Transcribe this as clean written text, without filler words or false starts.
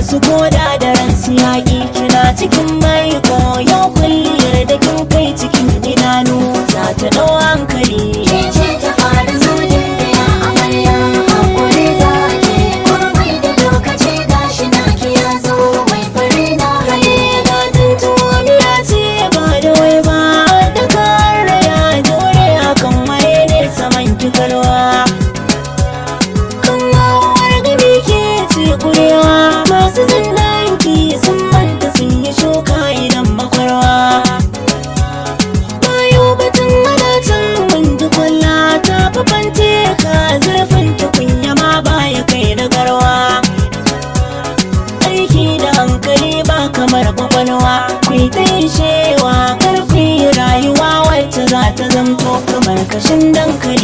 su koda da ransu yaƙi. Kina cikin mai koyo kulliyar da kin kai cikin idanu za ta ɗau hankali. Ke ce ta fara zuwan da ya amarya, hakuri za ke komai da lokaci gashi na ki ya zo mai fari na haye. Ga tuntuwa ya ce ba da wai ba da kare ya jure akan waye ne saman kikarwa. Kan hawar gami ke ce kurewa, masu zindanki sun manta sun yi shuka idan makwarwa. Bayo batun malacin wanda kwalla ta fafance ka zurfin tukunya ma baya kai da garwa. Aiki da hankali ba kamar kwakwalwa, kwai ta yin shewa karfi rayuwa wacce za ta zamto kamar kashin dankali.